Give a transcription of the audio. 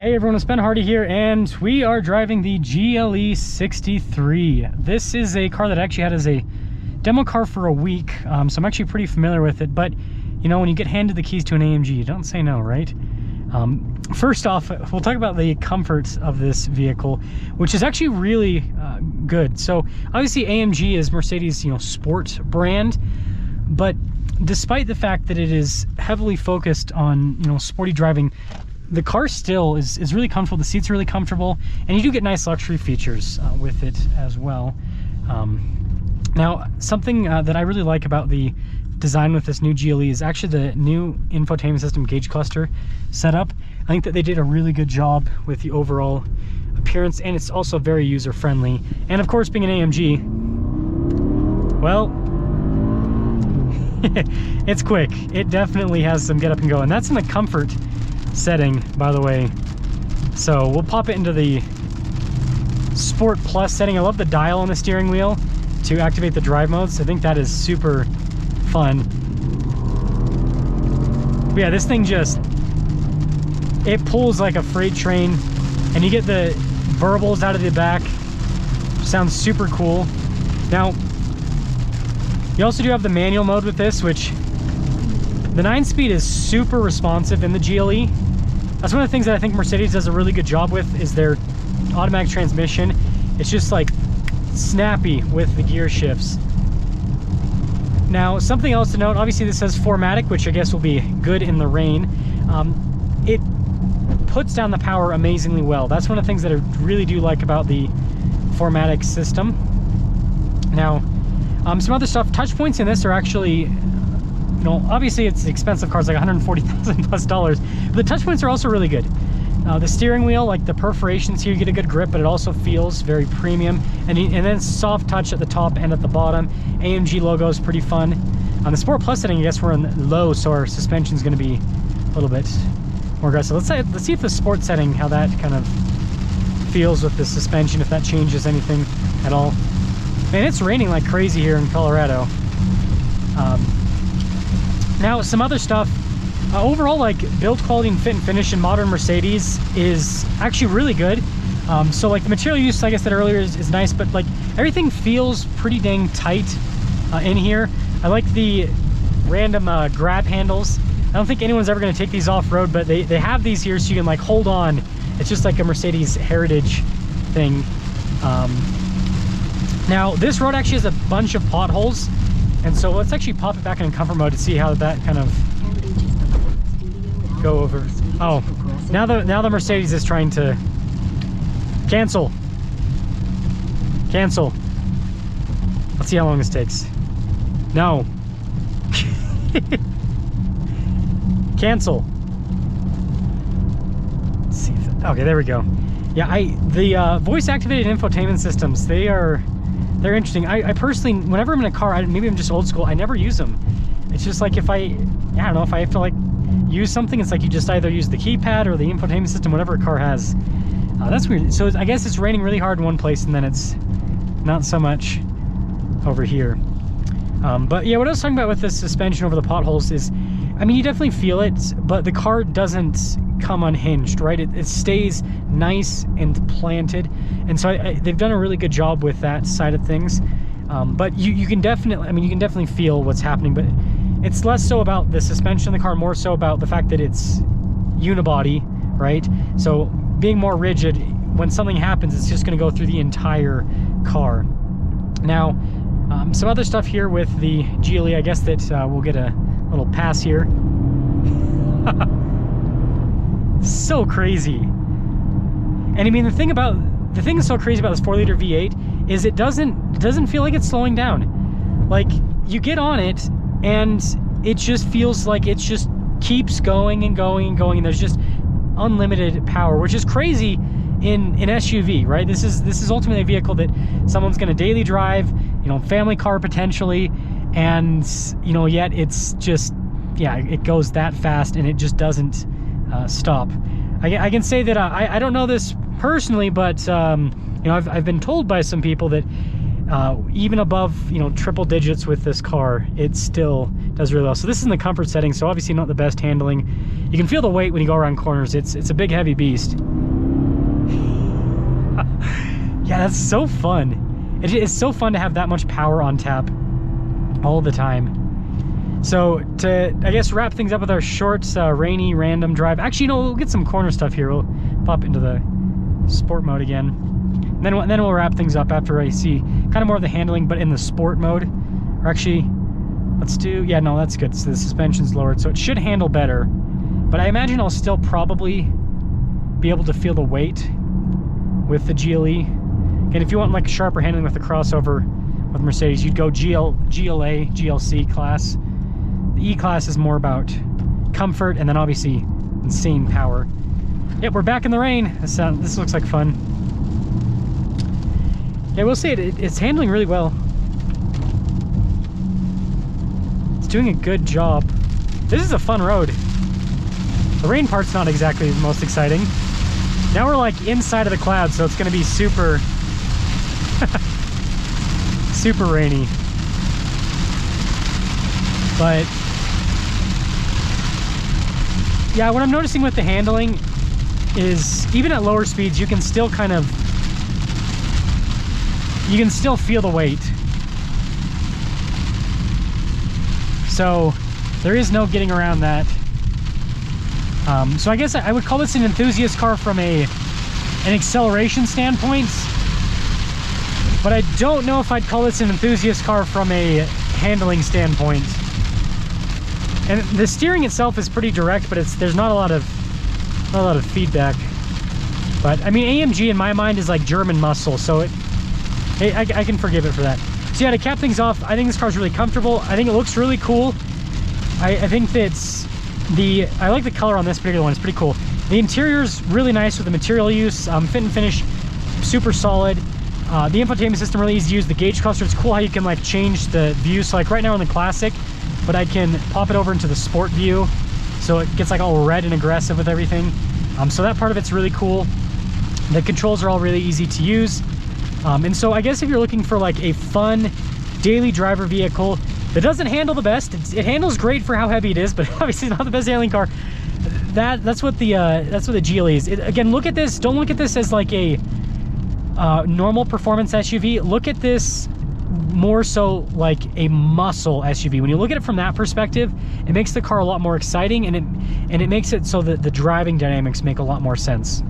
Hey everyone, it's Ben Hardy here, and we are driving the GLE 63. This is a car that I actually had as a demo car for a week, so I'm actually pretty familiar with it. But, you know, when you get handed the keys to an AMG, you don't say no, right? First off, we'll talk about the comforts of this vehicle, which is actually really good. So, obviously AMG is Mercedes, sport brand, but despite the fact that it is heavily focused on, sporty driving, the car still is really comfortable. The seats are really comfortable, and you do get nice luxury features with it as well. Now, something that I really like about the design with this new GLE is actually the new infotainment system gauge cluster setup. I think that they did a really good job with the overall appearance, and it's also very user-friendly. And of course, being an AMG, well, it's quick. It definitely has some get up and go, and that's in the comfort setting, by the way. So we'll pop it into the Sport Plus setting. I love the dial on the steering wheel to activate the drive modes. I think that is super fun. But yeah, this thing it pulls like a freight train, and you get the burbles out of the back. Sounds super cool. Now, you also do have the manual mode with this, which the 9-speed is super responsive in the GLE. That's one of the things that I think Mercedes does a really good job with, is their automatic transmission. It's just like snappy with the gear shifts. Now, something else to note, obviously this says 4MATIC, which I guess will be good in the rain. It puts down the power amazingly well. That's one of the things that I really do like about the 4MATIC system. Now, some other stuff, touch points in this are actually, obviously it's expensive cars, like $140,000 plus, but the touch points are also really good. The steering wheel, like the perforations here, you get a good grip, but it also feels very premium. And then soft touch at the top and at the bottom. AMG logo is pretty fun. On the Sport Plus setting, I guess we're in low, so our suspension is going to be a little bit more aggressive. Let's see if the Sport setting, how that kind of feels with the suspension, if that changes anything at all. Man, it's raining like crazy here in Colorado. Now, some other stuff. Overall, like, build quality and fit and finish in modern Mercedes is actually really good. So like the material use, like I said earlier, is nice, but like everything feels pretty dang tight in here. I like the random grab handles. I don't think anyone's ever going to take these off-road, but they have these here so you can like hold on. It's just like a Mercedes heritage thing. Now, this road actually has a bunch of potholes, and so let's actually pop it back in comfort mode to see how that kind of go over. Oh, now the Mercedes is trying to cancel. Let's see how long this takes. No. Cancel. Let's see if okay, there we go. Yeah, the voice activated infotainment systems, they're interesting. I personally, whenever I'm in a car, maybe I'm just old school, I never use them. It's just like if I don't know, if I have to like use something, it's like you just either use the keypad or the infotainment system, whatever a car has. That's weird. So I guess it's raining really hard in one place, and then it's not so much over here. But yeah, what I was talking about with the suspension over the potholes is, I mean, you definitely feel it, but the car doesn't come unhinged, right? It stays nice and planted, and so they've done a really good job with that side of things. But you can definitely, I mean, you can definitely feel what's happening, but it's less so about the suspension of the car, more so about the fact that it's unibody, right? So being more rigid, when something happens, it's just going to go through the entire car. Now, some other stuff here with the GLE, I guess that we'll get a little pass here. So crazy. And I mean, the thing that's so crazy about this 4-liter V8 is it doesn't feel like it's slowing down. Like, you get on it and it just feels like it just keeps going and going and going, and there's just unlimited power, which is crazy in an SUV, right? This is ultimately a vehicle that someone's going to daily drive, family car potentially, and yet it's just, yeah, it goes that fast and it just doesn't stop. I can say that I don't know this personally, but I've been told by some people that even above, you know, triple digits with this car, it still does really well. So this is in the comfort setting, so obviously not the best handling. You can feel the weight when you go around corners. It's a big, heavy beast. Yeah, that's so fun. It's so fun to have that much power on tap all the time. So to, I guess, wrap things up with our short, rainy, random drive. Actually, you know, we'll get some corner stuff here. We'll pop into the sport mode again. And then we'll wrap things up after I see kind of more of the handling, but in the sport mode. Or actually, let's do, yeah, no, that's good. So the suspension's lowered, so it should handle better. But I imagine I'll still probably be able to feel the weight with the GLE. And if you want like sharper handling with the crossover with Mercedes, you'd go GLA, GLC class. The E-Class is more about comfort and then obviously insane power. Yep, we're back in the rain. This looks like fun. Yeah, we'll say it's handling really well. It's doing a good job. This is a fun road. The rain part's not exactly the most exciting. Now we're like inside of the clouds, so it's gonna be super, super rainy. But yeah, what I'm noticing with the handling is even at lower speeds, you can still kind of, you can still feel the weight. So there is no getting around that. So I guess I would call this an enthusiast car from an acceleration standpoint, but I don't know if I'd call this an enthusiast car from a handling standpoint. And the steering itself is pretty direct, but there's not a lot of feedback. But I mean, AMG in my mind is like German muscle, so I can forgive it for that. So yeah, to cap things off, I think this car's really comfortable. I think it looks really cool. I think that's I like the color on this particular one. It's pretty cool. The interior's really nice with the material use. Fit and finish, super solid. The infotainment system really easy to use. The gauge cluster, it's cool how you can like change the view. So like right now in the classic, but I can pop it over into the sport view, so it gets like all red and aggressive with everything. So that part of it's really cool. The controls are all really easy to use. And so I guess if you're looking for like a fun daily driver vehicle that doesn't handle the best, it handles great for how heavy it is, but obviously not the best handling car. That's what the GLE is. Again, look at this. Don't look at this as like a normal performance SUV. Look at this more so like a muscle SUV. When you look at it from that perspective, it makes the car a lot more exciting, and it makes it so that the driving dynamics make a lot more sense.